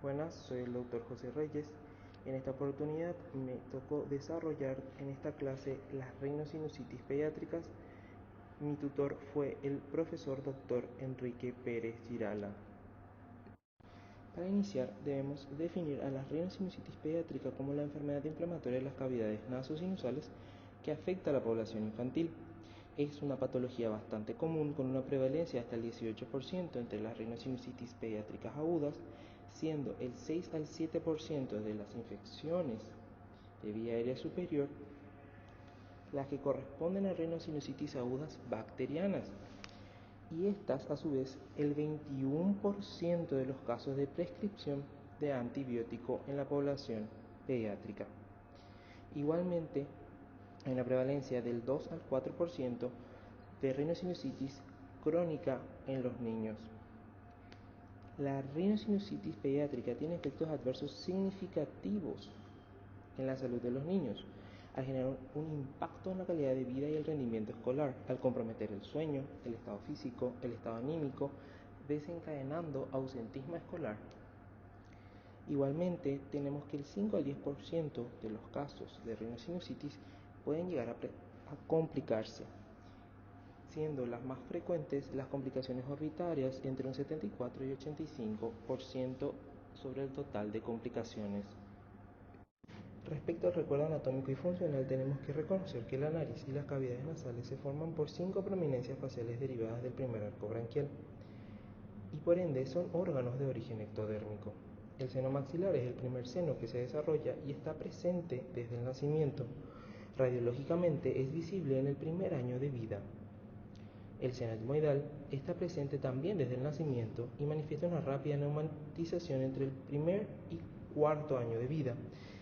Buenas, soy el doctor José Reyes. En esta oportunidad me tocó desarrollar en esta clase las rinosinusitis pediátricas. Mi tutor fue el profesor doctor Enrique Pérez Girala. Para iniciar, debemos definir a la rinosinusitis pediátrica como la enfermedad inflamatoria de las cavidades nasosinusales que afecta a la población infantil. Es una patología bastante común con una prevalencia hasta el 18% entre las rinosinusitis pediátricas agudas, siendo el 6 al 7% de las infecciones de vía aérea superior las que corresponden a rinosinusitis agudas bacterianas, y estas a su vez el 21% de los casos de prescripción de antibiótico en la población pediátrica. Igualmente, hay una prevalencia del 2 al 4% de rinosinusitis crónica en los niños. La rinosinusitis pediátrica tiene efectos adversos significativos en la salud de los niños, al generar un impacto en la calidad de vida y el rendimiento escolar, al comprometer el sueño, el estado físico, el estado anímico, desencadenando ausentismo escolar. Igualmente, tenemos que el 5 al 10% de los casos de rinosinusitis pueden llegar a complicarse, siendo las más frecuentes las complicaciones orbitarias entre un 74 y 85% sobre el total de complicaciones. Respecto al recuerdo anatómico y funcional, tenemos que reconocer que la nariz y las cavidades nasales se forman por 5 prominencias faciales derivadas del primer arco branquial, y por ende son órganos de origen ectodérmico. El seno maxilar es el primer seno que se desarrolla y está presente desde el nacimiento. Radiológicamente es visible en el primer año de vida. El seno etmoidal está presente también desde el nacimiento y manifiesta una rápida neumatización entre el primer y cuarto año de vida,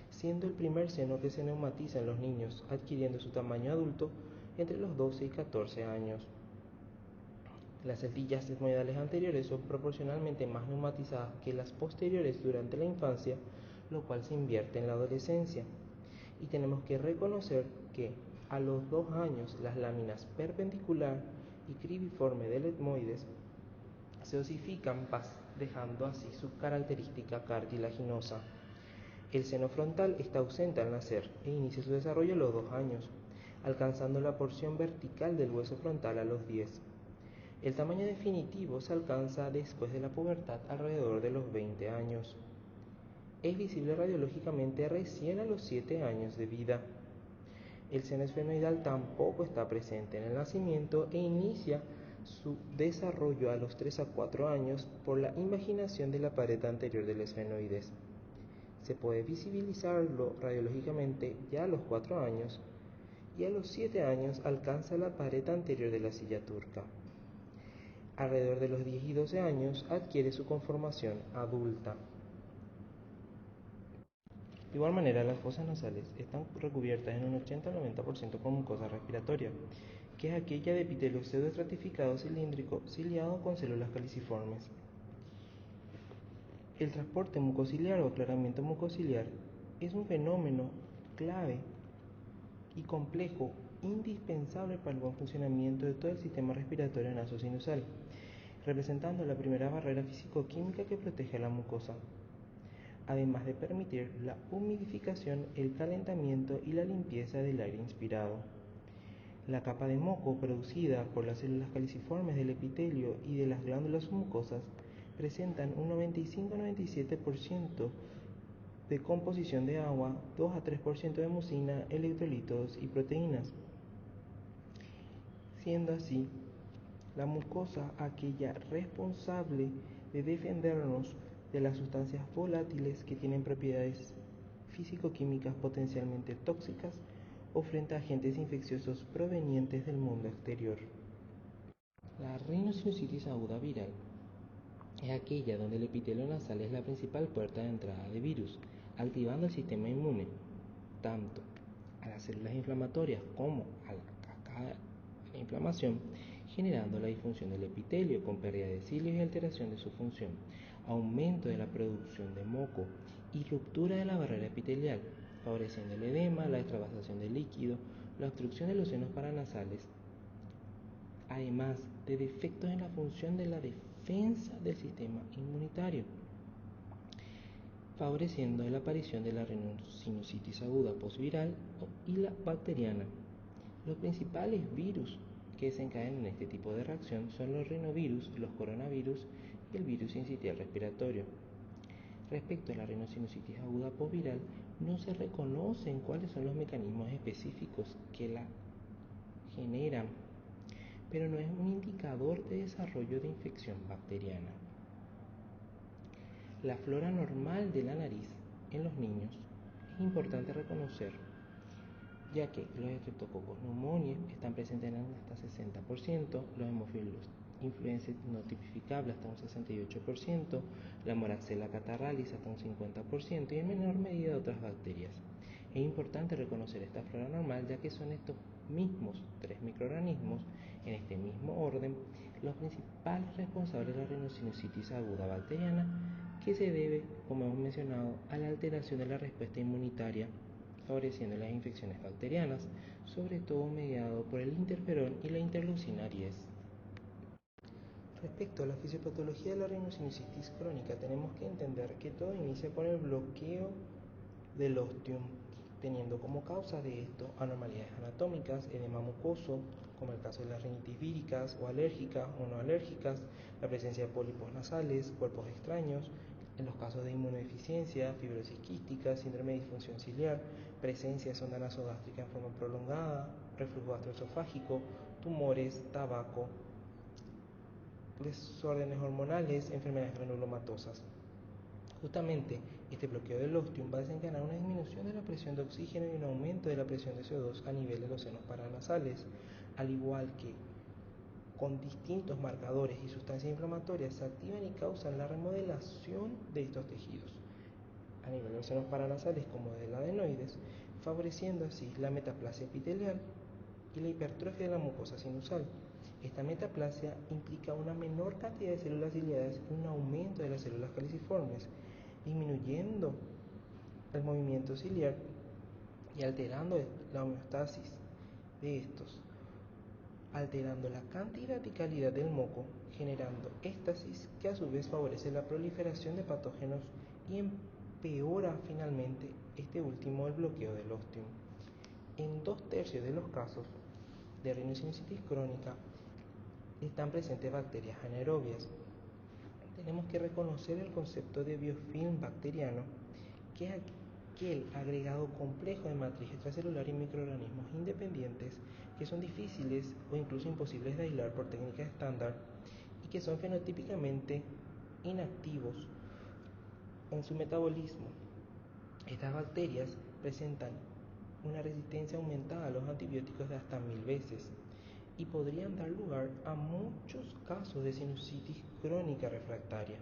siendo el primer seno que se neumatiza en los niños, adquiriendo su tamaño adulto entre los 12 y 14 años. Las celdillas etmoidales anteriores son proporcionalmente más neumatizadas que las posteriores durante la infancia, lo cual se invierte en la adolescencia. Y tenemos que reconocer que a los 2 años las láminas perpendicular y cribiforme del etmoides se osifican, dejando así su característica cartilaginosa. El seno frontal está ausente al nacer e inicia su desarrollo a los 2 años, alcanzando la porción vertical del hueso frontal a los 10. El tamaño definitivo se alcanza después de la pubertad alrededor de los 20 años. Es visible radiológicamente recién a los 7 años de vida. El seno esfenoidal tampoco está presente en el nacimiento e inicia su desarrollo a los 3 a 4 años por la invaginación de la pared anterior del esfenoides. Se puede visibilizarlo radiológicamente ya a los 4 años y a los 7 años alcanza la pared anterior de la silla turca. Alrededor de los 10 y 12 años adquiere su conformación adulta. De igual manera, las fosas nasales están recubiertas en un 80 al 90% por mucosa respiratoria, que es aquella de epitelio pseudoestratificado cilíndrico ciliado con células caliciformes. El transporte mucociliar o aclaramiento mucociliar es un fenómeno clave y complejo, indispensable para el buen funcionamiento de todo el sistema respiratorio nasosinusal, representando la primera barrera físico-química que protege a la mucosa, además de permitir la humidificación, el calentamiento y la limpieza del aire inspirado. La capa de moco producida por las células caliciformes del epitelio y de las glándulas mucosas presentan un 95-97% de composición de agua, 2 a 3% de mucina, electrolitos y proteínas, siendo así la mucosa aquella responsable de defendernos de las sustancias volátiles que tienen propiedades físico-químicas potencialmente tóxicas o frente a agentes infecciosos provenientes del mundo exterior. La rinosinusitis aguda viral es aquella donde el epitelio nasal es la principal puerta de entrada de virus, activando el sistema inmune, tanto a las células inflamatorias como a la cascada de inflamación, generando la disfunción del epitelio con pérdida de cilios y alteración de su función, aumento de la producción de moco y ruptura de la barrera epitelial, favoreciendo el edema, la extravasación de líquido, la obstrucción de los senos paranasales, además de defectos en la función de la defensa del sistema inmunitario. favoreciendo la aparición de la rhinosinusitis aguda postviral y la bacteriana. Los principales virus que desencadenan este tipo de reacción son los rinovirus, los coronavirus y el virus sincitial respiratorio. Respecto a la rhinosinusitis aguda postviral, no se reconocen cuáles son los mecanismos específicos que la generan, pero no es un indicador de desarrollo de infección bacteriana. La flora normal de la nariz en los niños es importante reconocer, ya que los Streptococcus pneumoniae están presentes en hasta 60%, los hemófilos influenzae no tipificables hasta un 68%, la Moraxella catarrhalis hasta un 50% y en menor medida otras bacterias. Es importante reconocer esta flora normal, ya que son estos mismos 3 microorganismos en este mismo orden los principales responsables de la rhinosinusitis aguda bacteriana, que se debe, como hemos mencionado, a la alteración de la respuesta inmunitaria, favoreciendo las infecciones bacterianas, sobre todo mediado por el interferón y la interleucina 10. Respecto a la fisiopatología de la rhinosinusitis crónica, tenemos que entender que todo inicia con el bloqueo del ostium, teniendo como causa de esto anomalías anatómicas, edema mucoso, como el caso de las rinitis víricas o alérgicas o no alérgicas, la presencia de pólipos nasales, cuerpos extraños, en los casos de inmunodeficiencia, fibrosis quística, síndrome de disfunción ciliar, presencia de sonda nasogástrica en forma prolongada, reflujo gastroesofágico, tumores, tabaco, desórdenes hormonales, enfermedades granulomatosas. Justamente, este bloqueo del ostium va a desencadenar una disminución de la presión de oxígeno y un aumento de la presión de CO2 a nivel de los senos paranasales, al igual que con distintos marcadores y sustancias inflamatorias se activan y causan la remodelación de estos tejidos a nivel de los senos paranasales como del adenoides, favoreciendo así la metaplasia epitelial y la hipertrofia de la mucosa sinusal. Esta metaplasia implica una menor cantidad de células ciliadas y un aumento de las células caliciformes, disminuyendo el movimiento ciliar y alterando la homeostasis de estos, alterando la cantidad y calidad del moco, generando éstasis que a su vez favorece la proliferación de patógenos y empeora finalmente este último el bloqueo del ostium. En 2/3 de los casos de rhinosinusitis crónica están presentes bacterias anaerobias. Tenemos que reconocer el concepto de biofilm bacteriano, que es aquel agregado complejo de matriz extracelular y microorganismos independientes que son difíciles o incluso imposibles de aislar por técnicas estándar y que son fenotípicamente inactivos en su metabolismo. Estas bacterias presentan una resistencia aumentada a los antibióticos de hasta 1000 veces y podrían dar lugar a muchos casos de sinusitis crónica refractaria.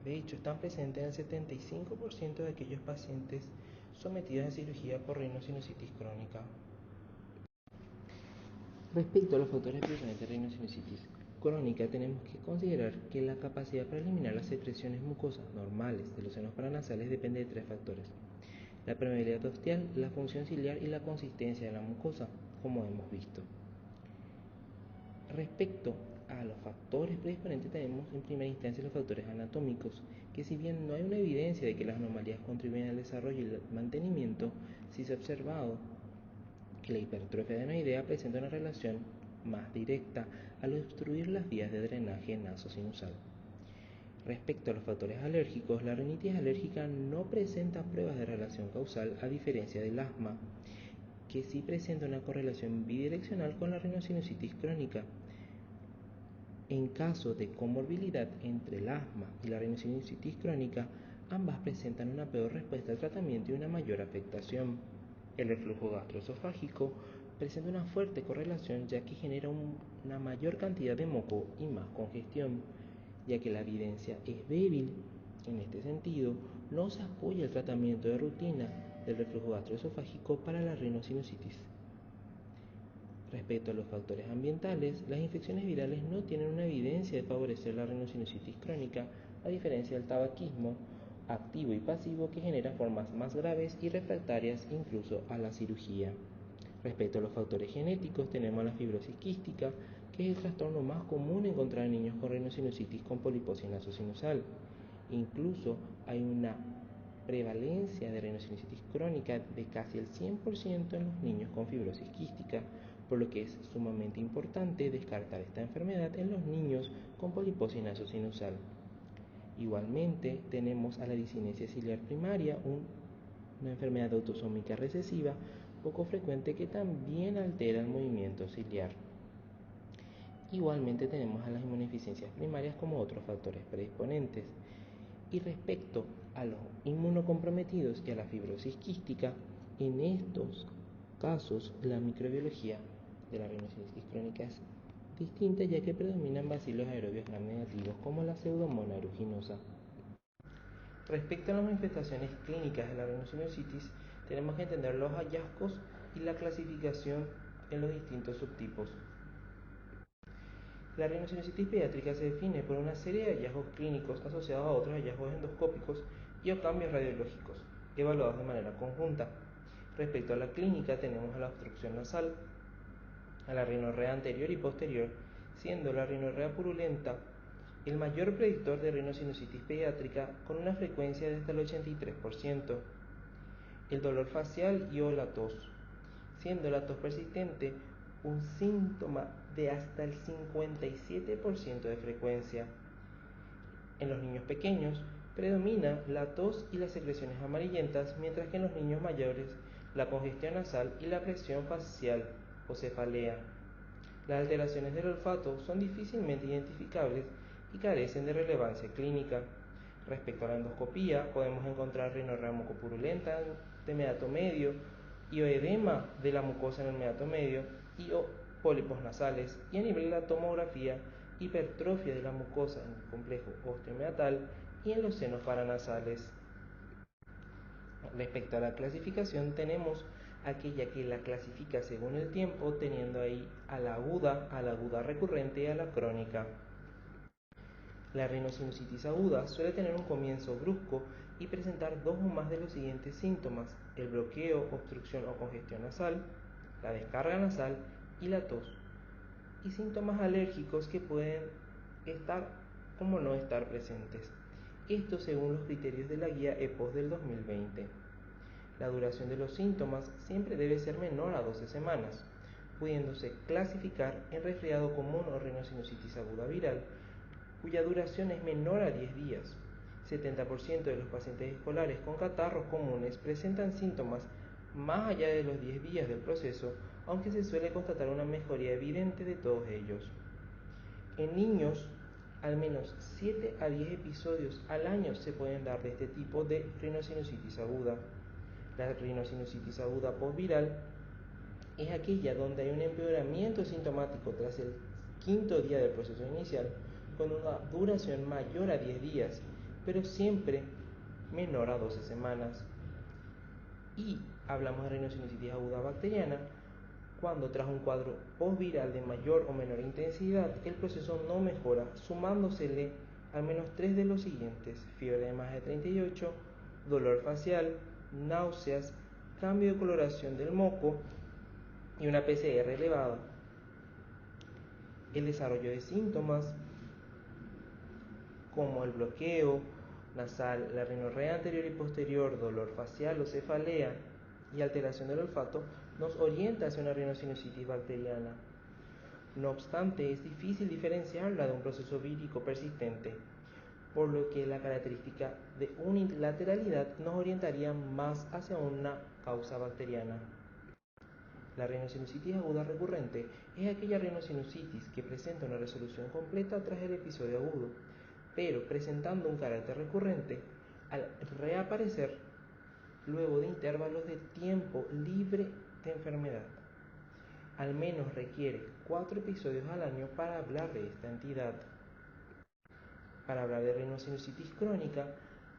De hecho, están presentes en el 75% de aquellos pacientes sometidos a cirugía por rhinosinusitis crónica. Respecto a los factores predominantes de rhinosinusitis crónica, tenemos que considerar que la capacidad para eliminar las secreciones mucosas normales de los senos paranasales depende de 3 factores: la permeabilidad ostial, la función ciliar y la consistencia de la mucosa, como hemos visto. Respecto a los factores predisponentes, tenemos en primera instancia los factores anatómicos, que si bien no hay una evidencia de que las anomalías contribuyen al desarrollo y el mantenimiento, sí se ha observado que la hipertrofia adenoidea presenta una relación más directa al obstruir las vías de drenaje nasosinusal. Respecto a los factores alérgicos, la rinitis alérgica no presenta pruebas de relación causal, a diferencia del asma, que sí presenta una correlación bidireccional con la rhinosinusitis crónica. En caso de comorbilidad entre el asma y la rhinosinusitis crónica, ambas presentan una peor respuesta al tratamiento y una mayor afectación. El reflujo gastroesofágico presenta una fuerte correlación, ya que genera una mayor cantidad de moco y más congestión. Ya que la evidencia es débil en este sentido, no se apoya el tratamiento de rutina del reflujo gastroesofágico para la rhinosinusitis. Respecto a los factores ambientales, las infecciones virales no tienen una evidencia de favorecer la rhinosinusitis crónica, a diferencia del tabaquismo activo y pasivo, que genera formas más graves y refractarias incluso a la cirugía. Respecto a los factores genéticos, tenemos la fibrosis quística, que es el trastorno más común encontrado en niños con rhinosinusitis con poliposis nasosinusal. Incluso hay una prevalencia de rinosinusitis crónica de casi el 100% en los niños con fibrosis quística, por lo que es sumamente importante descartar esta enfermedad en los niños con poliposis nasosinusal. Igualmente tenemos a la disinesia ciliar primaria, una enfermedad autosómica recesiva poco frecuente que también altera el movimiento ciliar. Igualmente tenemos a las inmunodeficiencias primarias como otros factores predisponentes. Y respecto a los inmunocomprometidos y a la fibrosis quística, en estos casos la microbiología de la rinosinusitis crónica es distinta, ya que predominan bacilos aerobios gram negativos como la Pseudomonas aeruginosa. Respecto a las manifestaciones clínicas de la rhinosinusitis, tenemos que entender los hallazgos y la clasificación en los distintos subtipos. La rhinosinusitis pediátrica se define por una serie de hallazgos clínicos asociados a otros hallazgos endoscópicos y o cambios radiológicos, evaluados de manera conjunta. Respecto a la clínica, tenemos a la obstrucción nasal, a la rinorrea anterior y posterior, siendo la rinorrea purulenta el mayor predictor de rhinosinusitis pediátrica con una frecuencia de hasta el 83%, el dolor facial y o la tos, siendo la tos persistente un síntoma de hasta el 57% de frecuencia. En los niños pequeños predomina la tos y las secreciones amarillentas, mientras que en los niños mayores la congestión nasal y la presión facial o cefalea. Las alteraciones del olfato son difícilmente identificables y carecen de relevancia clínica. Respecto a la endoscopía, podemos encontrar rinorrea mucopurulenta de meato medio y o edema de la mucosa en el meato medio y o pólipos nasales, y a nivel de la tomografía, hipertrofia de la mucosa en el complejo osteomeatal y en los senos paranasales. Respecto a la clasificación, tenemos aquella que la clasifica según el tiempo, teniendo ahí a la aguda recurrente y a la crónica. La rhinosinusitis aguda suele tener un comienzo brusco y presentar dos o más de los siguientes síntomas: el bloqueo, obstrucción o congestión nasal, la descarga nasal y la tos, y síntomas alérgicos que pueden estar como no estar presentes. Esto según los criterios de la guía EPOS del 2020. La duración de los síntomas siempre debe ser menor a 12 semanas, pudiéndose clasificar en resfriado común o rhinosinusitis aguda viral, cuya duración es menor a 10 días. 70% de los pacientes escolares con catarros comunes presentan síntomas más allá de los 10 días del proceso, aunque se suele constatar una mejoría evidente de todos ellos. En niños, al menos 7 a 10 episodios al año se pueden dar de este tipo de rhinosinusitis aguda. La rhinosinusitis aguda postviral es aquella donde hay un empeoramiento sintomático tras el quinto día del proceso inicial, con una duración mayor a 10 días, pero siempre menor a 12 semanas. Y hablamos de rhinosinusitis aguda bacteriana cuando tras un cuadro postviral de mayor o menor intensidad el proceso no mejora, sumándosele al menos 3 de los siguientes: fiebre de más de 38, dolor facial, náuseas, cambio de coloración del moco y una PCR elevada. El desarrollo de síntomas como el bloqueo nasal, la rinorrea anterior y posterior, dolor facial o cefalea y alteración del olfato nos orienta hacia una rhinosinusitis bacteriana. No obstante, es difícil diferenciarla de un proceso vírico persistente, por lo que la característica de unilateralidad nos orientaría más hacia una causa bacteriana. La rhinosinusitis aguda recurrente es aquella rhinosinusitis que presenta una resolución completa tras el episodio agudo, pero presentando un carácter recurrente al reaparecer luego de intervalos de tiempo libre de enfermedad. Al menos requiere 4 episodios al año para hablar de esta entidad. Para hablar de rhinosinusitis crónica,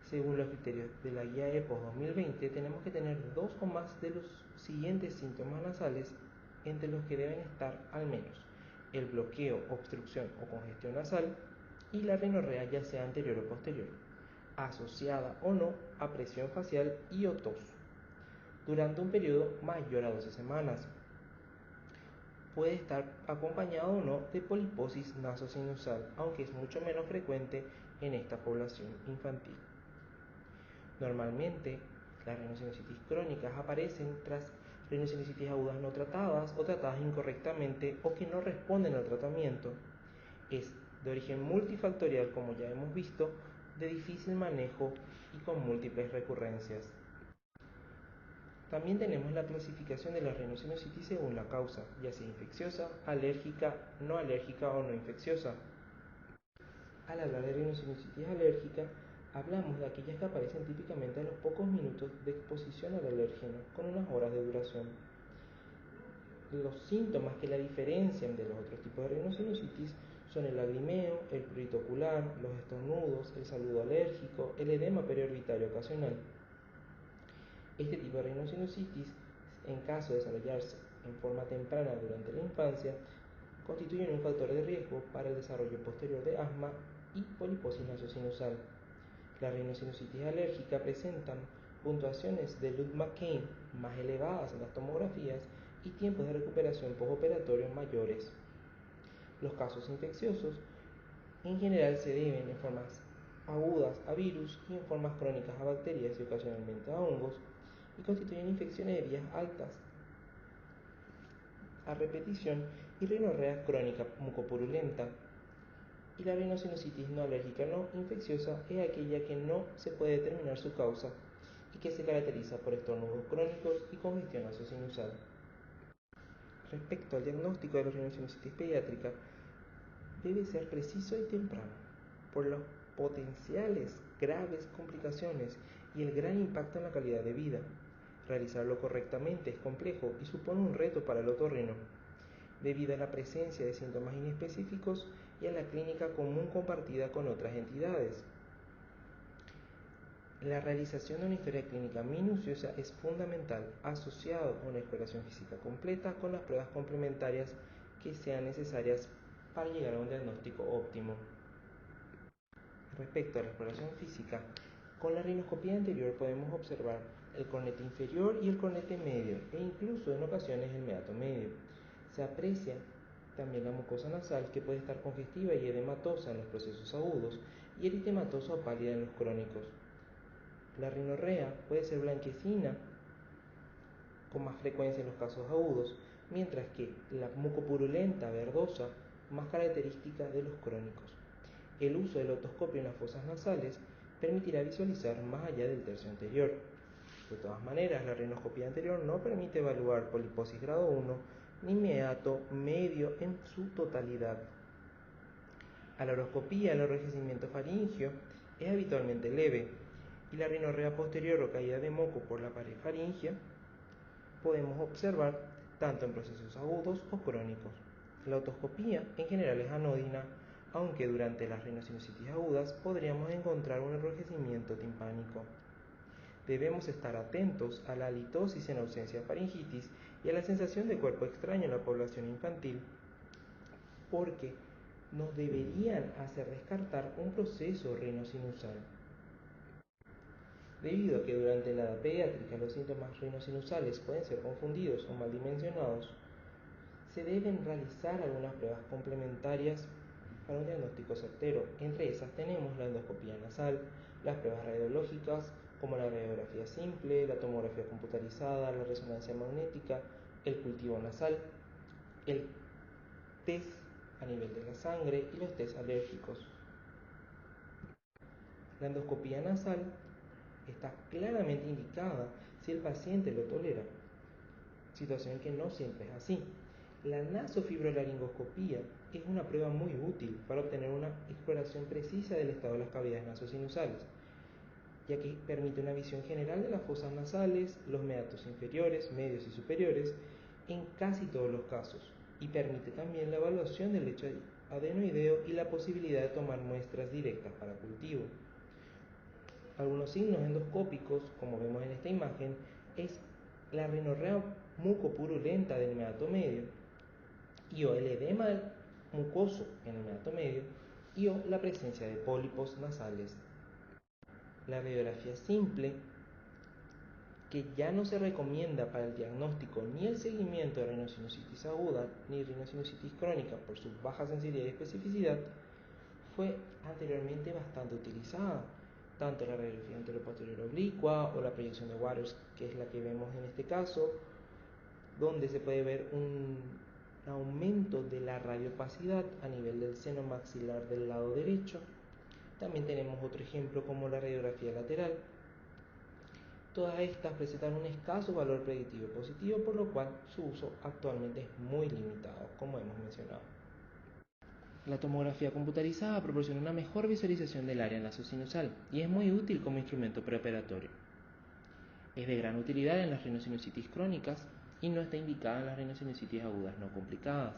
según los criterios de la guía EPOS 2020, tenemos que tener 2 o más de los siguientes síntomas nasales, entre los que deben estar al menos el bloqueo, obstrucción o congestión nasal y la rinorrea, ya sea anterior o posterior, asociada o no a presión facial y o tos, durante un periodo mayor a 12 semanas. Puede estar acompañado o no de poliposis nasosinusal, aunque es mucho menos frecuente en esta población infantil. Normalmente, las rinosinusitis crónicas aparecen tras rinosinusitis agudas no tratadas o tratadas incorrectamente o que no responden al tratamiento. Es de origen multifactorial, como ya hemos visto, de difícil manejo y con múltiples recurrencias. También tenemos la clasificación de la rhinosinusitis según la causa, ya sea infecciosa, alérgica o no infecciosa. Al hablar de rhinosinusitis alérgica, hablamos de aquellas que aparecen típicamente a los pocos minutos de exposición al alérgeno, con unas horas de duración. Los síntomas que la diferencian de los otros tipos de rhinosinusitis son el lagrimeo, el prurito ocular, los estornudos, el saludo alérgico, el edema periorbitario ocasional. Este tipo de rhinosinusitis, en caso de desarrollarse en forma temprana durante la infancia, constituyen un factor de riesgo para el desarrollo posterior de asma y poliposis nasosinusal. La rhinosinusitis alérgica presentan puntuaciones de Lund-McCain más elevadas en las tomografías y tiempos de recuperación postoperatorio mayores. Los casos infecciosos en general se deben en formas agudas a virus y en formas crónicas a bacterias y ocasionalmente a hongos, y constituyen infecciones de vías altas a repetición y rinorrea crónica mucopurulenta. Y la rhinosinusitis no alérgica no infecciosa es aquella que no se puede determinar su causa y que se caracteriza por estornudos crónicos y congestión nasosinusal. Respecto al diagnóstico de la rhinosinusitis pediátrica, debe ser preciso y temprano, por las potenciales graves complicaciones y el gran impacto en la calidad de vida. Realizarlo correctamente es complejo y supone un reto para el otorrino, debido a la presencia de síntomas inespecíficos y a la clínica común compartida con otras entidades. La realización de una historia clínica minuciosa es fundamental, asociado a una exploración física completa con las pruebas complementarias que sean necesarias para llegar a un diagnóstico óptimo. Respecto a la exploración física, con la rinoscopía anterior podemos observar el cornete inferior y el cornete medio, e incluso en ocasiones el meato medio. Se aprecia también la mucosa nasal, que puede estar congestiva y edematosa en los procesos agudos y eritematosa o pálida en los crónicos. La rinorrea puede ser blanquecina con más frecuencia en los casos agudos, mientras que la mucopurulenta verdosa más característica de los crónicos. El uso del otoscopio en las fosas nasales permitirá visualizar más allá del tercio anterior. De todas maneras, la rinoscopía anterior no permite evaluar poliposis grado 1 ni meato medio en su totalidad. A la horoscopía, el enrojecimiento faríngeo es habitualmente leve, y la rinorrea posterior o caída de moco por la pared faríngea podemos observar tanto en procesos agudos o crónicos. La otoscopía en general es anodina, aunque durante las rhinosinusitis agudas podríamos encontrar un enrojecimiento timpánico. Debemos estar atentos a la halitosis en ausencia de faringitis y a la sensación de cuerpo extraño en la población infantil, porque nos deberían hacer descartar un proceso rinosinusal. Debido a que durante la edad pediátrica los síntomas rinosinusales pueden ser confundidos o mal dimensionados, se deben realizar algunas pruebas complementarias para un diagnóstico certero. Entre esas tenemos la endoscopía nasal, las pruebas radiológicas como la radiografía simple, la tomografía computarizada, la resonancia magnética, el cultivo nasal, el test a nivel de la sangre y los test alérgicos. La endoscopía nasal está claramente indicada si el paciente lo tolera, situación que no siempre es así. La nasofibrolaringoscopía es una prueba muy útil para obtener una exploración precisa del estado de las cavidades nasosinusales, ya que permite una visión general de las fosas nasales, los meatos inferiores, medios y superiores en casi todos los casos, y permite también la evaluación del lecho adenoideo y la posibilidad de tomar muestras directas para cultivo. Algunos signos endoscópicos, como vemos en esta imagen, es la rinorrea mucopurulenta del meato medio, y o el edema mucoso en el meato medio, y o la presencia de pólipos nasales. La radiografía simple, que ya no se recomienda para el diagnóstico ni el seguimiento de rinosinusitis aguda ni rinosinusitis crónica por su baja sensibilidad y especificidad, fue anteriormente bastante utilizada, tanto la radiografía anteroposterior oblicua o la proyección de Waters, que es la que vemos en este caso, donde se puede ver un aumento de la radiopacidad a nivel del seno maxilar del lado derecho. También tenemos otro ejemplo como la radiografía lateral. Todas estas presentan un escaso valor predictivo positivo, por lo cual su uso actualmente es muy limitado, como hemos mencionado. La tomografía computarizada proporciona una mejor visualización del área nasosinusal y es muy útil como instrumento preoperatorio. Es de gran utilidad en las rhinosinusitis crónicas y no está indicada en las rhinosinusitis agudas no complicadas.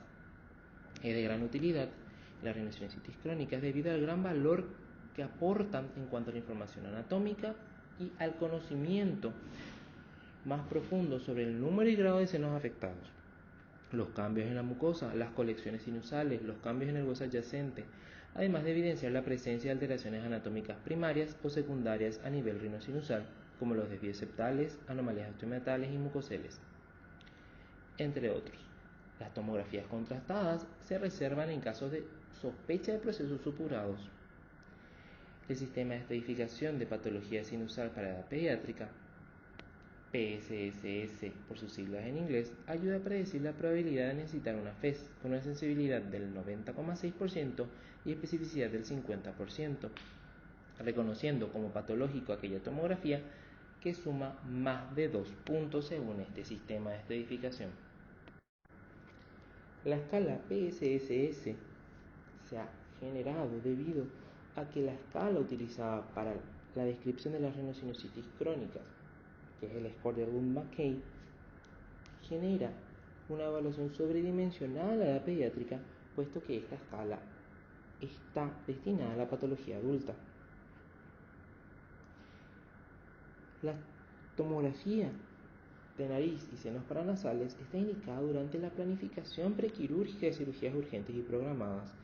Es de gran utilidad en las rhinosinusitis crónicas debido al gran valor que aportan en cuanto a la información anatómica y al conocimiento más profundo sobre el número y grado de senos afectados, los cambios en la mucosa, las colecciones sinusales, los cambios en el hueso adyacente, además de evidenciar la presencia de alteraciones anatómicas primarias o secundarias a nivel rinosinusal, como los desvíos septales, anomalías osteometales y mucoceles, entre otros. Las tomografías contrastadas se reservan en casos de sospecha de procesos supurados. El sistema de estadificación de patología sinusal para edad pediátrica, PSSS por sus siglas en inglés, ayuda a predecir la probabilidad de necesitar una FES con una sensibilidad del 90,6% y especificidad del 50%, reconociendo como patológico aquella tomografía que suma más de 2 puntos según este sistema de estadificación. La escala PSSS se ha generado debido a que la escala utilizada para la descripción de las rhinosinusitis crónicas, que es el score de Wood-Mackay, genera una evaluación sobredimensionada a la edad pediátrica, puesto que esta escala está destinada a la patología adulta. La tomografía de nariz y senos paranasales está indicada durante la planificación prequirúrgica de cirugías urgentes y programadas,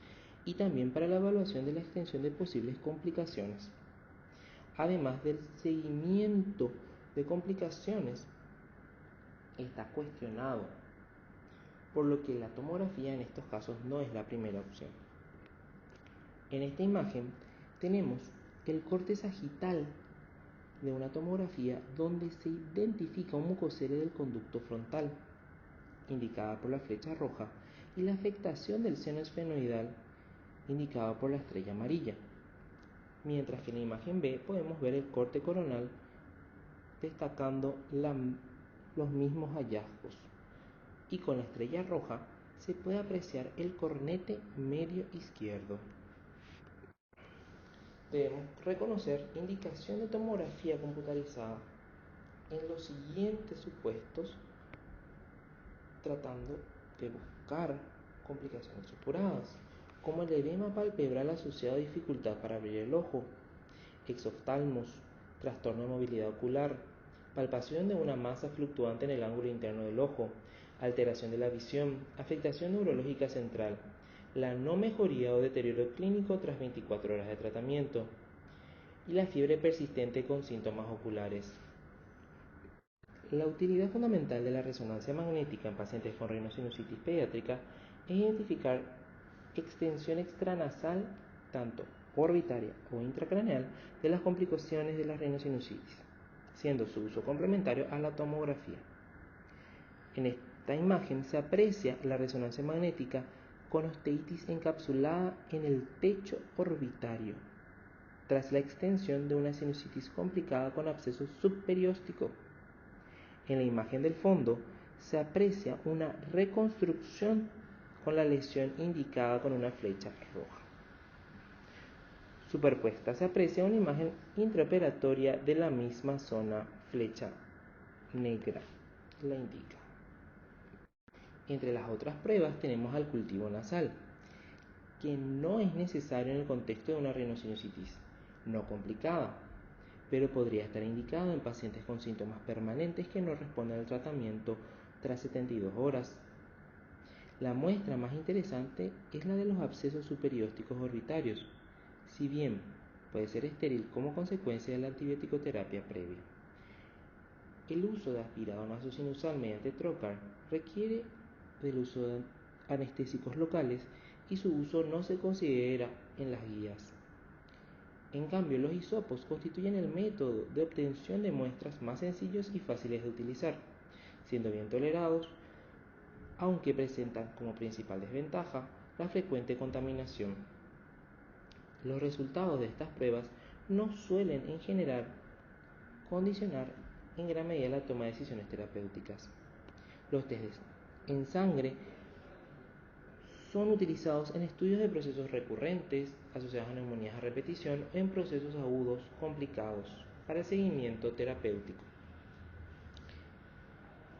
y también para la evaluación de la extensión de posibles complicaciones, además del seguimiento de complicaciones. Está cuestionado, por lo que la tomografía en estos casos no es la primera opción. En esta imagen tenemos el corte sagital de una tomografía donde se identifica un mucocele del conducto frontal, indicada por la flecha roja, y la afectación del seno esfenoidal, indicada por la estrella amarilla, mientras que en la imagen B podemos ver el corte coronal destacando los mismos hallazgos, y con la estrella roja se puede apreciar el cornete medio izquierdo. Debemos reconocer indicación de tomografía computarizada en los siguientes supuestos, tratando de buscar complicaciones supuradas, como el edema palpebral asociado a dificultad para abrir el ojo, exoftalmos, trastorno de movilidad ocular, palpación de una masa fluctuante en el ángulo interno del ojo, alteración de la visión, afectación neurológica central, la no mejoría o deterioro clínico tras 24 horas de tratamiento, y la fiebre persistente con síntomas oculares. La utilidad fundamental de la resonancia magnética en pacientes con rhinosinusitis pediátrica es identificar extensión extranasal, tanto orbitaria o intracraneal, de las complicaciones de la rhinosinusitis, siendo su uso complementario a la tomografía. En esta imagen se aprecia la resonancia magnética con osteitis encapsulada en el techo orbitario, tras la extensión de una sinusitis complicada con absceso subperióstico. En la imagen del fondo se aprecia una reconstrucción con la lesión indicada con una flecha roja. Superpuesta se aprecia una imagen intraoperatoria de la misma zona, flecha negra la indica. Entre las otras pruebas tenemos al cultivo nasal, que no es necesario en el contexto de una rhinosinusitis no complicada, pero podría estar indicado en pacientes con síntomas permanentes que no responden al tratamiento tras 72 horas. La muestra más interesante es la de los abscesos subperiósticos orbitarios, si bien puede ser estéril como consecuencia de la antibiótico-terapia previa. El uso de aspirado nasosinusal mediante trocar requiere del uso de anestésicos locales y su uso no se considera en las guías. En cambio, los hisopos constituyen el método de obtención de muestras más sencillos y fáciles de utilizar, siendo bien tolerados, aunque presentan como principal desventaja la frecuente contaminación. Los resultados de estas pruebas no suelen en general condicionar en gran medida la toma de decisiones terapéuticas. Los test en sangre son utilizados en estudios de procesos recurrentes asociados a neumonías a repetición o en procesos agudos complicados para el seguimiento terapéutico,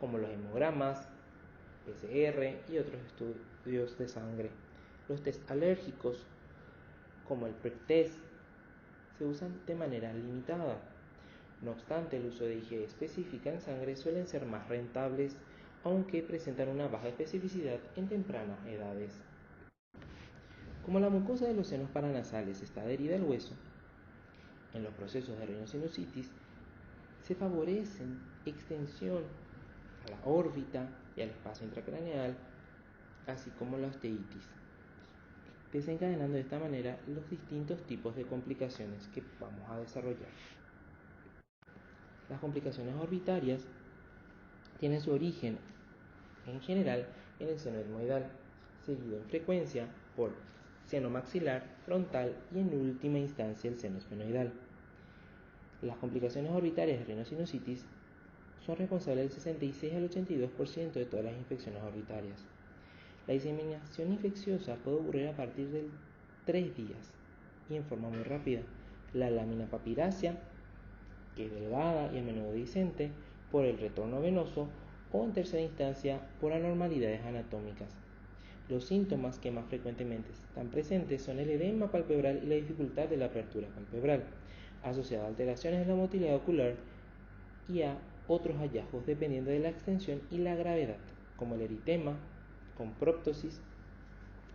como los hemogramas, PCR y otros estudios de sangre. Los test alérgicos, como el PREP test, se usan de manera limitada. No obstante, el uso de IgE específica en sangre suelen ser más rentables, aunque presentan una baja especificidad en tempranas edades. Como la mucosa de los senos paranasales está adherida al hueso, en los procesos de rinosinusitis se favorecen extensión a la órbita y al espacio intracraneal, así como la osteitis, desencadenando de esta manera los distintos tipos de complicaciones que vamos a desarrollar. Las complicaciones orbitarias tienen su origen, en general, en el seno etmoidal, seguido en frecuencia por seno maxilar, frontal y en última instancia el seno esfenoidal. Las complicaciones orbitarias de rinosinusitis son responsables del 66 al 82% de todas las infecciones orbitarias. La diseminación infecciosa puede ocurrir a partir de 3 días y en forma muy rápida. La lámina papirácea, que es delgada y a menudo dehiscente, por el retorno venoso o en tercera instancia por anormalidades anatómicas. Los síntomas que más frecuentemente están presentes son el edema palpebral y la dificultad de la apertura palpebral, asociada a alteraciones en la motilidad ocular y a otros hallazgos dependiendo de la extensión y la gravedad, como el eritema, con proptosis,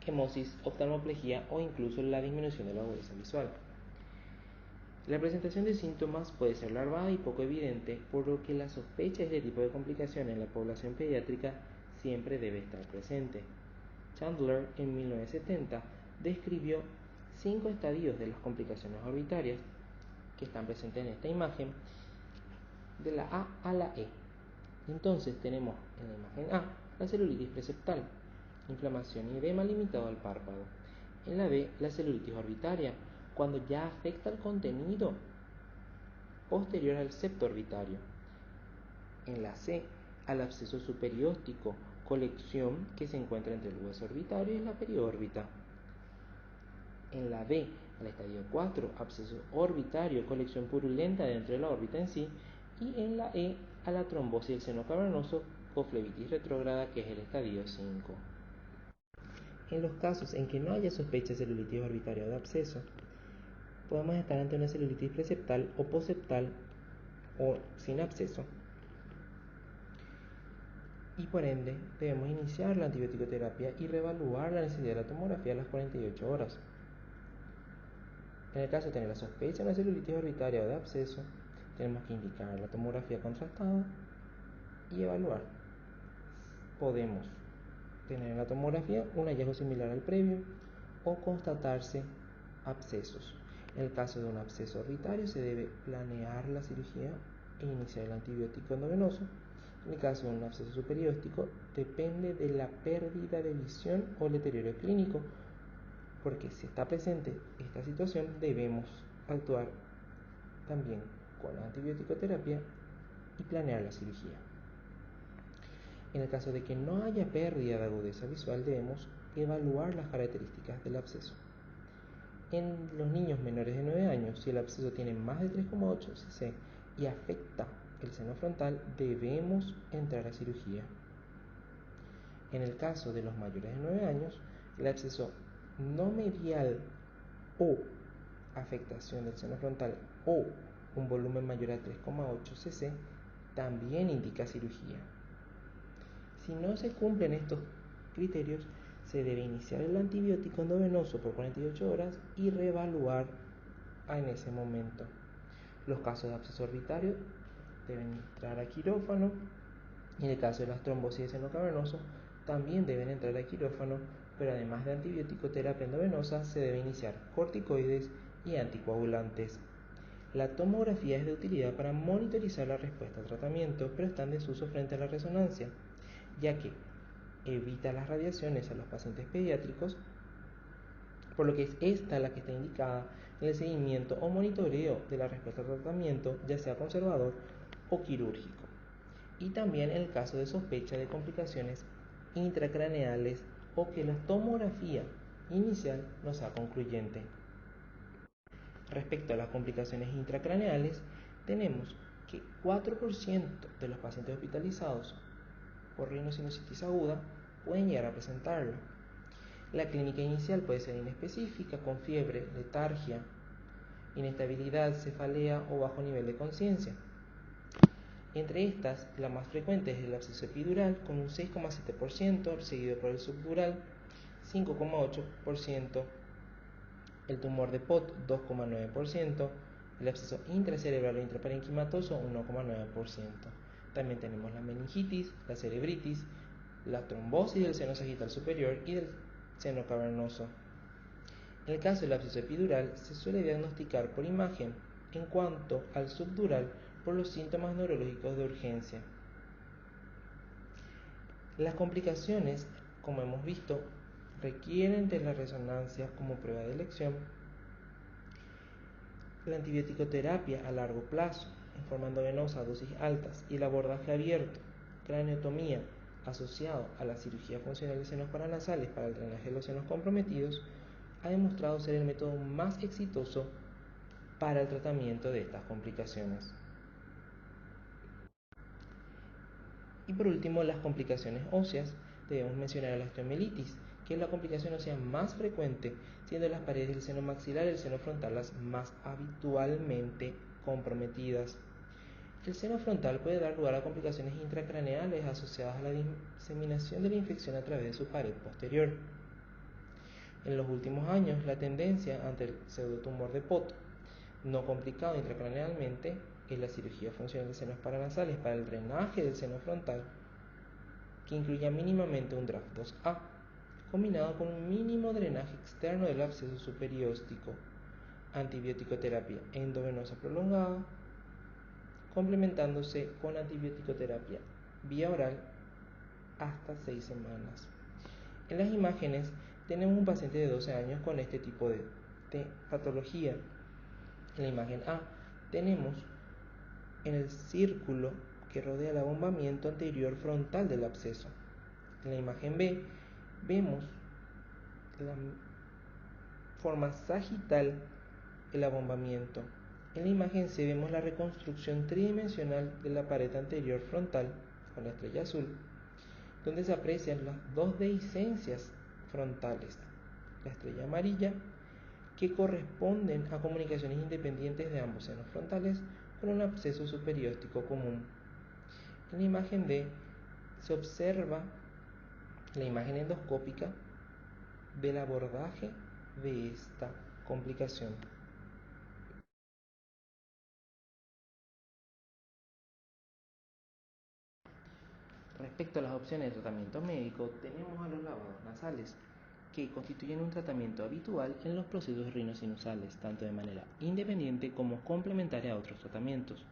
quemosis, oftalmoplejía o incluso la disminución de la agudeza visual. La presentación de síntomas puede ser larvada y poco evidente, por lo que la sospecha de este tipo de complicación en la población pediátrica siempre debe estar presente. Chandler, en 1970, describió 5 estadios de las complicaciones orbitarias que están presentes en esta imagen, de la A a la E. Entonces tenemos en la imagen A la celulitis preseptal, inflamación y edema limitado al párpado. En la B, la celulitis orbitaria, cuando ya afecta al contenido posterior al septo orbitario. En la C, al absceso superióstico, colección que se encuentra entre el hueso orbitario y la periórbita. En la D, al estadio 4, absceso orbitario, colección purulenta dentro de la órbita en sí. Y en la E, a la trombosis del seno cavernoso o flebitis retrógrada, que es el estadio 5. En los casos en que no haya sospecha de celulitis orbitaria o de absceso, podemos estar ante una celulitis preseptal o poseptal o sin absceso, y por ende debemos iniciar la antibiótico-terapia y reevaluar la necesidad de la tomografía a las 48 horas. En el caso de tener la sospecha de una celulitis orbitaria o de absceso, tenemos que indicar la tomografía contrastada y evaluar. Podemos tener en la tomografía un hallazgo similar al previo o constatarse abscesos. En el caso de un absceso orbitario se debe planear la cirugía e iniciar el antibiótico endovenoso. En el caso de un absceso superióstico depende de la pérdida de visión o el deterioro clínico, porque si está presente esta situación debemos actuar también con la antibiótico-terapia y planear la cirugía. En el caso de que no haya pérdida de agudeza visual, debemos evaluar las características del absceso. En los niños menores de 9 años, si el absceso tiene más de 3,8 cc y afecta el seno frontal, debemos entrar a cirugía. En el caso de los mayores de 9 años, el absceso no medial o afectación del seno frontal o un volumen mayor a 3,8 cc también indica cirugía. Si no se cumplen estos criterios, se debe iniciar el antibiótico endovenoso por 48 horas y reevaluar en ese momento. Los casos de absceso orbitario deben entrar a quirófano, y en el caso de las trombosis de seno cavernoso también deben entrar a quirófano pero además de antibiótico terapia endovenosa se debe iniciar corticoides y anticoagulantes. La tomografía es de utilidad para monitorizar la respuesta al tratamiento, pero está en desuso frente a la resonancia, ya que evita las radiaciones a los pacientes pediátricos, por lo que es esta la que está indicada en el seguimiento o monitoreo de la respuesta al tratamiento, ya sea conservador o quirúrgico, y también en el caso de sospecha de complicaciones intracraneales o que la tomografía inicial no sea concluyente. Respecto a las complicaciones intracraneales, tenemos que 4% de los pacientes hospitalizados por rinosinusitis aguda pueden llegar a presentarlo. La clínica inicial puede ser inespecífica, con fiebre, letargia, inestabilidad, cefalea o bajo nivel de conciencia. Entre estas, la más frecuente es el absceso epidural con un 6,7%, seguido por el subdural 5,8%, el tumor de POT 2,9%, el absceso intracerebral o intraparenquimatoso 1,9%. También tenemos la meningitis, la cerebritis, la trombosis del seno sagital superior y del seno cavernoso. En el caso del absceso epidural se suele diagnosticar por imagen, en cuanto al subdural por los síntomas neurológicos de urgencia. Las complicaciones, como hemos visto, requieren de la resonancia como prueba de elección. La antibiótico-terapia a largo plazo, en forma endovenosa a dosis altas, y el abordaje abierto, craneotomía, asociado a la cirugía funcional de senos paranasales para el drenaje de los senos comprometidos, ha demostrado ser el método más exitoso para el tratamiento de estas complicaciones. Y por último, las complicaciones óseas. Debemos mencionar la osteomielitis, que es la complicación ósea más frecuente, siendo las paredes del seno maxilar y el seno frontal las más habitualmente comprometidas. El seno frontal puede dar lugar a complicaciones intracraneales asociadas a la diseminación de la infección a través de su pared posterior. En los últimos años, la tendencia ante el pseudotumor de POT no complicado intracranealmente es la cirugía funcional de senos paranasales para el drenaje del seno frontal, que incluya mínimamente un draft 2A, combinado con un mínimo drenaje externo del absceso superióstico, antibiótico-terapia endovenosa prolongada, complementándose con antibiótico-terapia vía oral hasta 6 semanas. En las imágenes tenemos un paciente de 12 años con este tipo de patología. En la imagen A tenemos en el círculo que rodea el abombamiento anterior frontal del absceso. En la imagen B vemos la forma sagital del abombamiento. En la imagen C vemos la reconstrucción tridimensional de la pared anterior frontal con la estrella azul, donde se aprecian las dos dehiscencias frontales, la estrella amarilla, que corresponden a comunicaciones independientes de ambos senos frontales con un absceso superióstico común. En la imagen D se observa la imagen endoscópica del abordaje de esta complicación. Respecto a las opciones de tratamiento médico, tenemos a los lavados nasales, que constituyen un tratamiento habitual en los procesos rinosinusales, tanto de manera independiente como complementaria a otros tratamientos.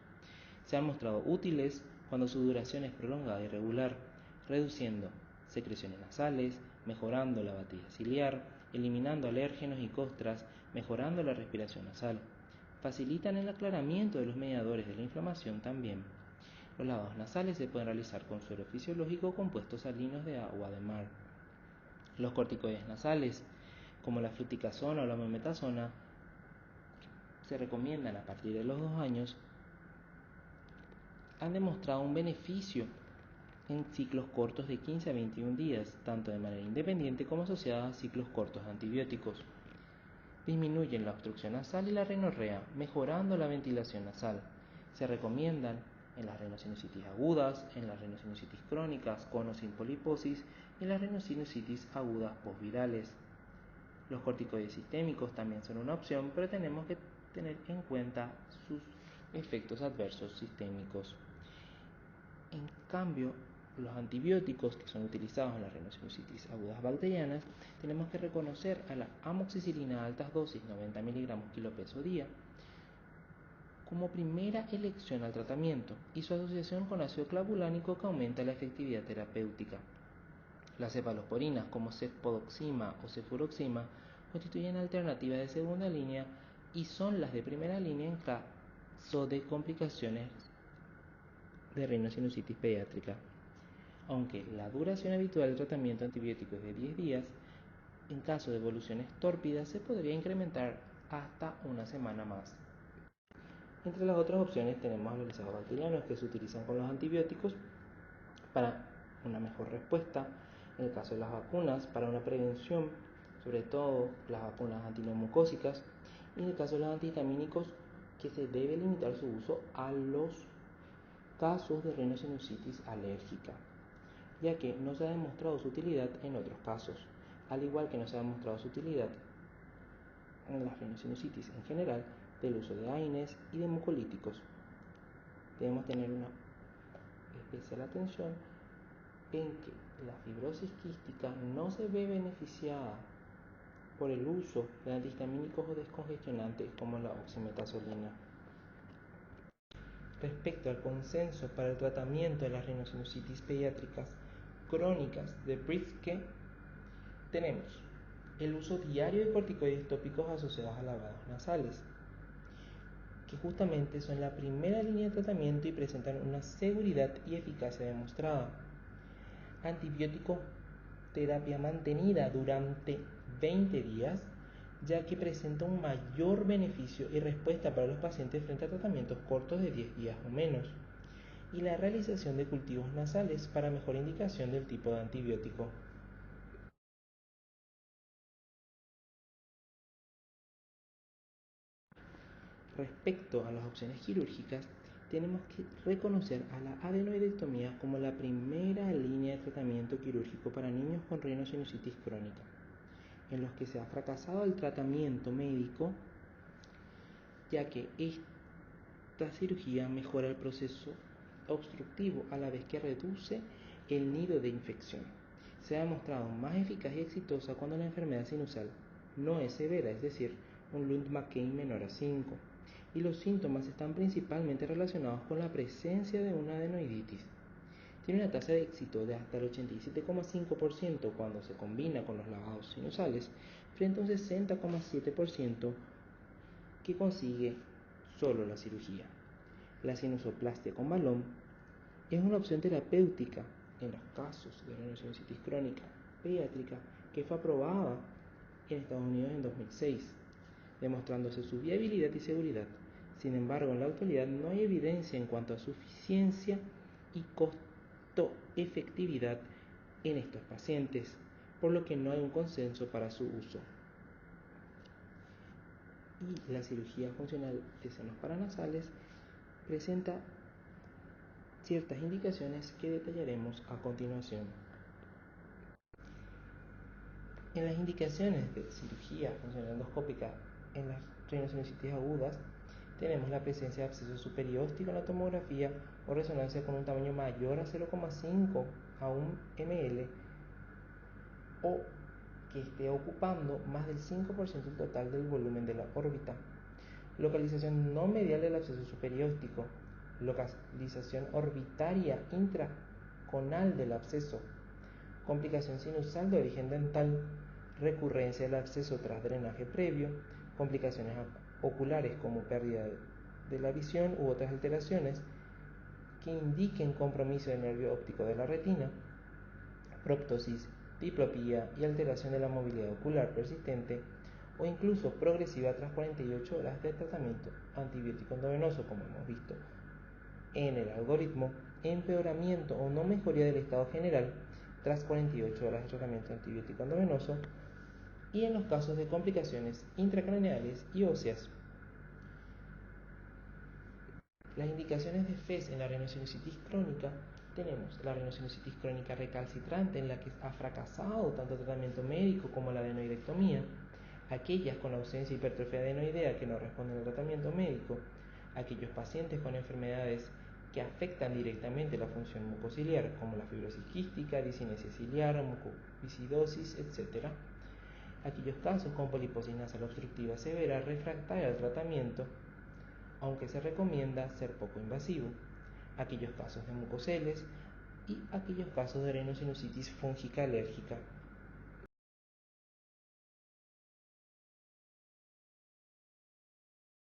Se han mostrado útiles cuando su duración es prolongada y regular, reduciendo secreciones nasales, mejorando la batida ciliar, eliminando alérgenos y costras, mejorando la respiración nasal. Facilitan el aclaramiento de los mediadores de la inflamación también. Los lavados nasales se pueden realizar con suero fisiológico o compuestos salinos de agua de mar. Los corticoides nasales, como la fluticasona o la mometasona, se recomiendan a partir de los 2 años. Han demostrado un beneficio en ciclos cortos de 15 a 21 días, tanto de manera independiente como asociada a ciclos cortos de antibióticos. Disminuyen la obstrucción nasal y la rinorrea, mejorando la ventilación nasal. Se recomiendan en las rinosinusitis agudas, en las rinosinusitis crónicas con o sin poliposis y en las rinosinusitis agudas postvirales. Los corticoides sistémicos también son una opción, pero tenemos que tener en cuenta sus efectos adversos sistémicos. En cambio, los antibióticos que son utilizados en las rinosinusitis agudas bacterianas, tenemos que reconocer a la amoxicilina a altas dosis, 90 miligramos kilo peso día, como primera elección al tratamiento y su asociación con ácido clavulánico que aumenta la efectividad terapéutica. Las cefalosporinas como cefpodoxima o cefuroxima constituyen alternativas de segunda línea y son las de primera línea en caso de complicaciones de rhinosinusitis pediátrica. Aunque la duración habitual del tratamiento antibiótico es de 10 días, en caso de evoluciones tórpidas se podría incrementar hasta una semana más. Entre las otras opciones tenemos a los lisados bacterianos que se utilizan con los antibióticos para una mejor respuesta, en el caso de las vacunas, para una prevención, sobre todo las vacunas antineumocócicas, y en el caso de los antihistamínicos, que se debe limitar su uso a los casos de rhinosinusitis alérgica, ya que no se ha demostrado su utilidad en otros casos, al igual que no se ha demostrado su utilidad en las rhinosinusitis en general del uso de AINES y de mucolíticos. Debemos tener una especial atención en que la fibrosis quística no se ve beneficiada por el uso de antihistamínicos o descongestionantes como la oximetazolina. Respecto al consenso para el tratamiento de las rhinosinusitis pediátricas crónicas de Pritzker, tenemos el uso diario de corticoides tópicos asociados a lavados nasales, que justamente son la primera línea de tratamiento y presentan una seguridad y eficacia demostrada. Antibiótico terapia mantenida durante 20 días, ya que presenta un mayor beneficio y respuesta para los pacientes frente a tratamientos cortos de 10 días o menos, y la realización de cultivos nasales para mejor indicación del tipo de antibiótico. Respecto a las opciones quirúrgicas, tenemos que reconocer a la adenoidectomía como la primera línea de tratamiento quirúrgico para niños con rhinosinusitis crónica, en los que se ha fracasado el tratamiento médico, ya que esta cirugía mejora el proceso obstructivo a la vez que reduce el nido de infección. Se ha demostrado más eficaz y exitosa cuando la enfermedad sinusal no es severa, es decir, un Lund-Mackay menor a 5, y los síntomas están principalmente relacionados con la presencia de una adenoiditis. Tiene una tasa de éxito de hasta el 87,5% cuando se combina con los lavados sinusales, frente a un 60,7% que consigue solo la cirugía. La sinusoplastia con balón es una opción terapéutica en los casos de rhinosinusitis crónica pediátrica que fue aprobada en Estados Unidos en 2006, demostrándose su viabilidad y seguridad. Sin embargo, en la actualidad no hay evidencia en cuanto a suficiencia y costo-efectividad en estos pacientes, por lo que no hay un consenso para su uso. Y la cirugía funcional de senos paranasales presenta ciertas indicaciones que detallaremos a continuación. En las indicaciones de cirugía funcional endoscópica en las rhinosinusitis agudas, tenemos la presencia de absceso superióstico en la tomografía o resonancia con un tamaño mayor a 0,5 a 1 ml o que esté ocupando más del 5% del total del volumen de la órbita. Localización no medial del absceso superióstico. Localización orbitaria intraconal del absceso. Complicación sinusal de origen dental. Recurrencia del absceso tras drenaje previo. Complicaciones oculares como pérdida de la visión u otras alteraciones que indiquen compromiso del nervio óptico de la retina. Proptosis, diplopía y alteración de la movilidad ocular persistente o incluso progresiva tras 48 horas de tratamiento antibiótico endovenoso, como hemos visto en el algoritmo, empeoramiento o no mejoría del estado general tras 48 horas de tratamiento antibiótico endovenoso, y en los casos de complicaciones intracraneales y óseas. Las indicaciones de FES en la rhinosinusitis crónica tenemos la rhinosinusitis crónica recalcitrante, en la que ha fracasado tanto el tratamiento médico como la adenoidectomía, aquellas con ausencia de hipertrofia adenoidea que no responden al tratamiento médico, aquellos pacientes con enfermedades que afectan directamente la función mucociliar, como la fibrosis quística, discinesia ciliar, mucoviscidosis, etc. Aquellos casos con poliposis nasal obstructiva severa refractaria al tratamiento, aunque se recomienda ser poco invasivo. Aquellos casos de mucoceles y aquellos casos de rhinosinusitis fúngica alérgica.